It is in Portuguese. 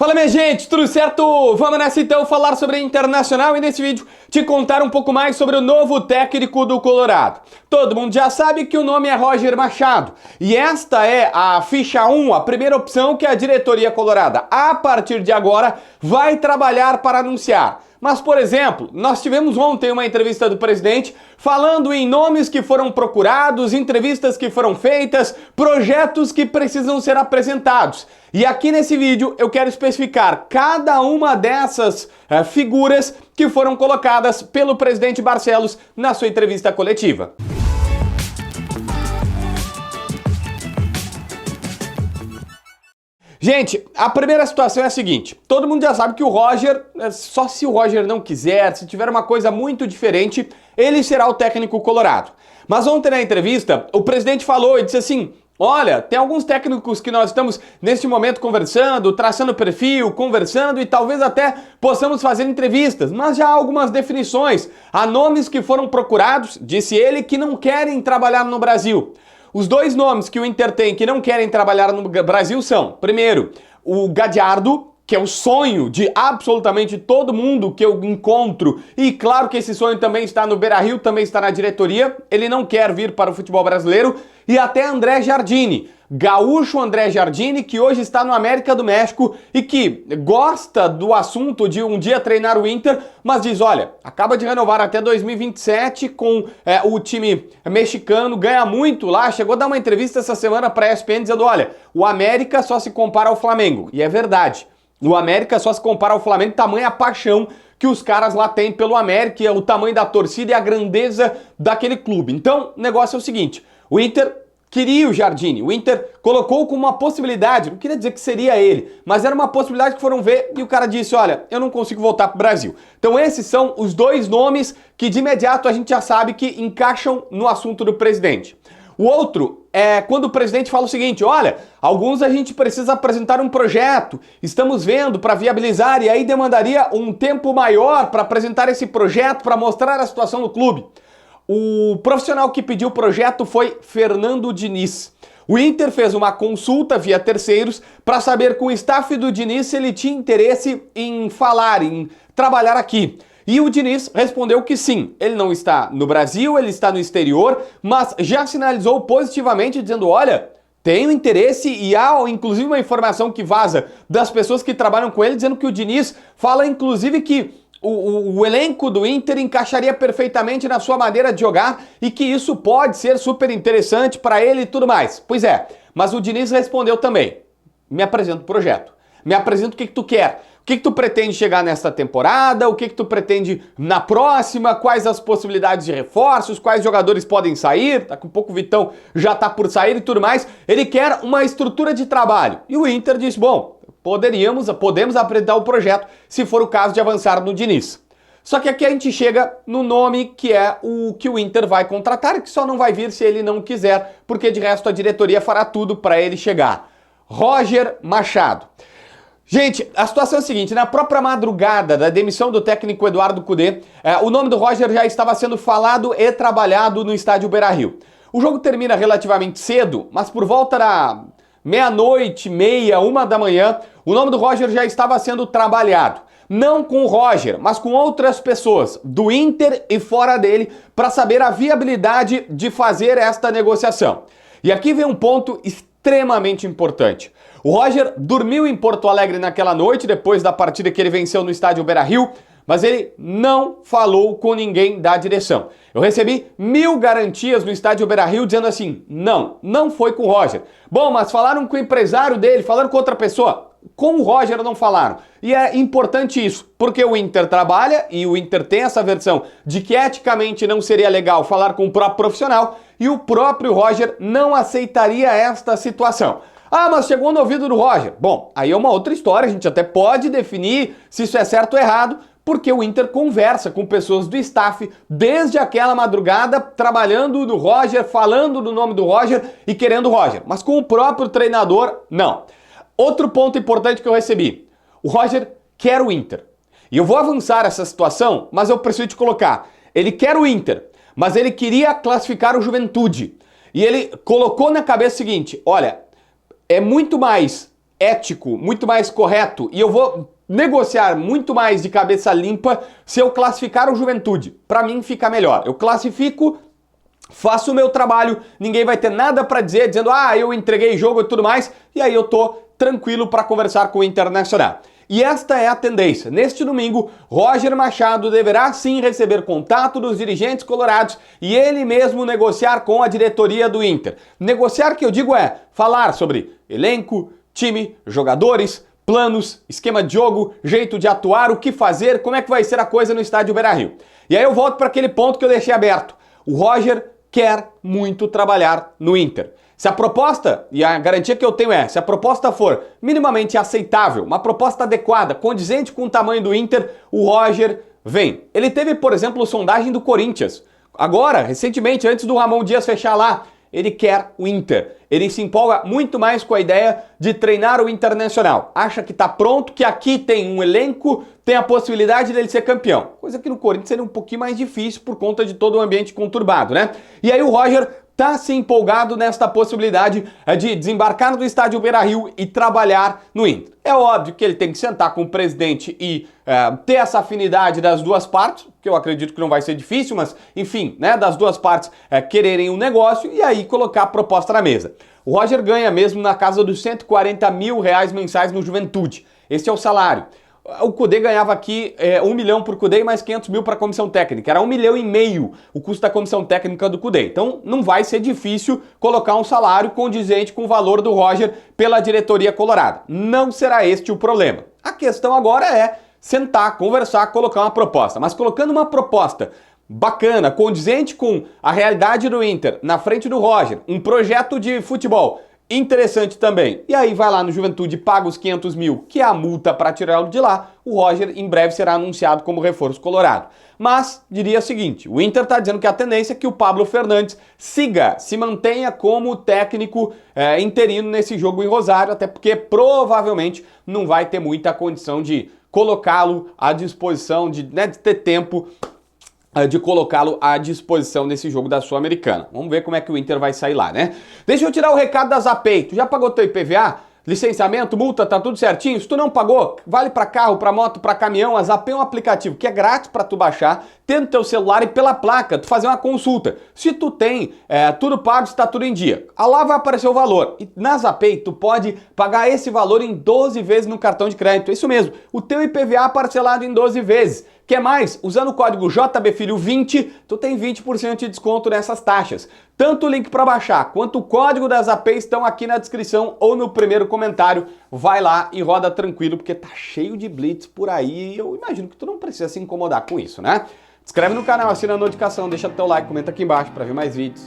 Fala minha gente, tudo certo? Vamos nessa então falar sobre a Internacional e nesse vídeo te contar um pouco mais sobre o novo técnico do Colorado. Todo mundo já sabe que o nome é Roger Machado e esta é a ficha 1, a primeira opção que a diretoria colorada a partir de agora vai trabalhar para anunciar. Mas, por exemplo, nós tivemos ontem uma entrevista do presidente falando em nomes que foram procurados, entrevistas que foram feitas, projetos que precisam ser apresentados. E aqui nesse vídeo eu quero especificar cada uma dessas figuras que foram colocadas pelo presidente Barcelos na sua entrevista coletiva. Gente, a primeira situação é a seguinte, todo mundo já sabe que o Roger, só se o Roger não quiser, se tiver uma coisa muito diferente, ele será o técnico colorado. Mas ontem na entrevista, o presidente falou e disse assim, olha, tem alguns técnicos que nós estamos neste momento conversando, traçando perfil, conversando e talvez até possamos fazer entrevistas, mas já há algumas definições, há nomes que foram procurados, disse ele, que não querem trabalhar no Brasil. Os dois nomes que o Inter tem que não querem trabalhar no Brasil são, primeiro, o Gadiardo, que é o sonho de absolutamente todo mundo que eu encontro, e claro que esse sonho também está no Beira-Rio, também está na diretoria, ele não quer vir para o futebol brasileiro, e até André Jardine, gaúcho André Jardine, que hoje está no América do México e que gosta do assunto de um dia treinar o Inter, mas diz, olha, acaba de renovar até 2027 com o time mexicano, ganha muito lá, chegou a dar uma entrevista essa semana para a ESPN dizendo, olha, o América só se compara ao Flamengo, e é verdade. O América só se compara ao Flamengo, tamanha paixão que os caras lá têm pelo América, o tamanho da torcida e a grandeza daquele clube. Então, o negócio é o seguinte, o Inter queria o Jardine, o Inter colocou como uma possibilidade, não queria dizer que seria ele, mas era uma possibilidade que foram ver e o cara disse, olha, eu não consigo voltar pro Brasil. Então esses são os dois nomes que de imediato a gente já sabe que encaixam no assunto do presidente. O outro é quando o presidente fala o seguinte, olha, alguns a gente precisa apresentar um projeto, estamos vendo para viabilizar e aí demandaria um tempo maior para apresentar esse projeto, para mostrar a situação do clube. O profissional que pediu o projeto foi Fernando Diniz. O Inter fez uma consulta via terceiros para saber com o staff do Diniz se ele tinha interesse em falar, em trabalhar aqui. E o Diniz respondeu que sim, ele não está no Brasil, ele está no exterior, mas já sinalizou positivamente dizendo, olha, tenho interesse e há inclusive uma informação que vaza das pessoas que trabalham com ele dizendo que o Diniz fala inclusive que o elenco do Inter encaixaria perfeitamente na sua maneira de jogar e que isso pode ser super interessante para ele e tudo mais. Pois é, mas o Diniz respondeu também, me apresenta o projeto, me apresenta o que tu quer. O que tu pretende chegar nesta temporada? O que tu pretende na próxima? Quais as possibilidades de reforços? Quais jogadores podem sair? Daqui a pouco o Vitão já tá por sair e tudo mais. Ele quer uma estrutura de trabalho. E o Inter disse, bom, podemos apresentar o projeto se for o caso de avançar no Diniz. Só que aqui a gente chega no nome que é o que o Inter vai contratar, que só não vai vir se ele não quiser, porque de resto a diretoria fará tudo para ele chegar. Roger Machado. Gente, a situação é a seguinte, na própria madrugada da demissão do técnico Eduardo Cudê, o nome do Roger já estava sendo falado e trabalhado no estádio Beira-Rio. O jogo termina relativamente cedo, mas por volta da meia-noite, meia, 1 da manhã, o nome do Roger já estava sendo trabalhado. Não com o Roger, mas com outras pessoas, do Inter e fora dele, para saber a viabilidade de fazer esta negociação. E aqui vem um ponto extremamente importante. O Roger dormiu em Porto Alegre naquela noite, depois da partida que ele venceu no estádio Beira-Rio, mas ele não falou com ninguém da direção. Eu recebi 1000 garantias no estádio Beira-Rio dizendo assim, não foi com o Roger. Bom, mas falaram com o empresário dele, falaram com outra pessoa. Com o Roger não falaram. E é importante isso, porque o Inter trabalha e o Inter tem essa versão de que eticamente não seria legal falar com o próprio profissional e o próprio Roger não aceitaria esta situação. Ah, mas chegou no ouvido do Roger. Bom, aí é uma outra história, a gente até pode definir se isso é certo ou errado, porque o Inter conversa com pessoas do staff desde aquela madrugada, trabalhando no Roger, falando do nome do Roger e querendo o Roger. Mas com o próprio treinador, não. Outro ponto importante que eu recebi. O Roger quer o Inter. E eu vou avançar essa situação, mas eu preciso te colocar. Ele quer o Inter, mas ele queria classificar o Juventude. E ele colocou na cabeça o seguinte, olha, é muito mais ético, muito mais correto, e eu vou negociar muito mais de cabeça limpa se eu classificar o Juventude. Para mim fica melhor. Eu classifico, faço o meu trabalho, ninguém vai ter nada para dizer, dizendo, eu entreguei jogo e tudo mais, e aí eu tô tranquilo para conversar com o Internacional. E esta é a tendência. Neste domingo, Roger Machado deverá sim receber contato dos dirigentes colorados e ele mesmo negociar com a diretoria do Inter. Negociar, que eu digo, é falar sobre elenco, time, jogadores, planos, esquema de jogo, jeito de atuar, o que fazer, como é que vai ser a coisa no estádio Beira-Rio. E aí eu volto para aquele ponto que eu deixei aberto. O Roger quer muito trabalhar no Inter. Se a proposta, e a garantia que eu tenho é, se a proposta for minimamente aceitável, uma proposta adequada, condizente com o tamanho do Inter, o Roger vem. Ele teve, por exemplo, sondagem do Corinthians. Agora, recentemente, antes do Ramon Dias fechar lá, ele quer o Inter. Ele se empolga muito mais com a ideia de treinar o Internacional. Acha que está pronto, que aqui tem um elenco, tem a possibilidade dele ser campeão. Coisa que no Corinthians seria um pouquinho mais difícil por conta de todo o ambiente conturbado, né? E aí o Roger tá se empolgado nesta possibilidade de desembarcar no estádio Beira-Rio e trabalhar no Inter. É óbvio que ele tem que sentar com o presidente e ter essa afinidade das duas partes, que eu acredito que não vai ser difícil, mas enfim, né, das duas partes quererem um negócio e aí colocar a proposta na mesa. O Roger ganha mesmo na casa dos R$140 mil mensais no Juventude. Esse é o salário. O Kudê ganhava aqui 1 milhão por Kudê e mais 500 mil para a comissão técnica. Era 1,5 milhão o custo da comissão técnica do Kudê. Então não vai ser difícil colocar um salário condizente com o valor do Roger pela diretoria colorada. Não será este o problema. A questão agora é sentar, conversar, colocar uma proposta. Mas colocando uma proposta bacana, condizente com a realidade do Inter, na frente do Roger, um projeto de futebol interessante também. E aí vai lá no Juventude, paga os 500 mil, que é a multa para tirá-lo de lá. O Roger em breve será anunciado como reforço colorado. Mas diria o seguinte, o Inter está dizendo que a tendência é que o Pablo Fernandes se mantenha como técnico interino nesse jogo em Rosário, até porque provavelmente não vai ter muita condição de colocá-lo à disposição, de ter tempo de colocá-lo à disposição nesse jogo da Sul-Americana. Vamos ver como é que o Inter vai sair lá, né? Deixa eu tirar o recado da Zapay. Tu já pagou teu IPVA? Licenciamento, multa, tá tudo certinho? Se tu não pagou, vale para carro, para moto, para caminhão, a Zapay é um aplicativo que é grátis para tu baixar, ter no teu celular e pela placa, tu fazer uma consulta. Se tu tem tudo pago, está tudo em dia. Lá vai aparecer o valor. E na Zapay tu pode pagar esse valor em 12 vezes no cartão de crédito. Isso mesmo, o teu IPVA parcelado em 12 vezes. Quer mais? Usando o código JBFilho20, tu tem 20% de desconto nessas taxas. Tanto o link para baixar quanto o código da Zapay estão aqui na descrição ou no primeiro comentário. Vai lá e roda tranquilo, porque tá cheio de blitz por aí e eu imagino que tu não precisa se incomodar com isso, né? Se inscreve no canal, assina a notificação, deixa teu like, comenta aqui embaixo para ver mais vídeos.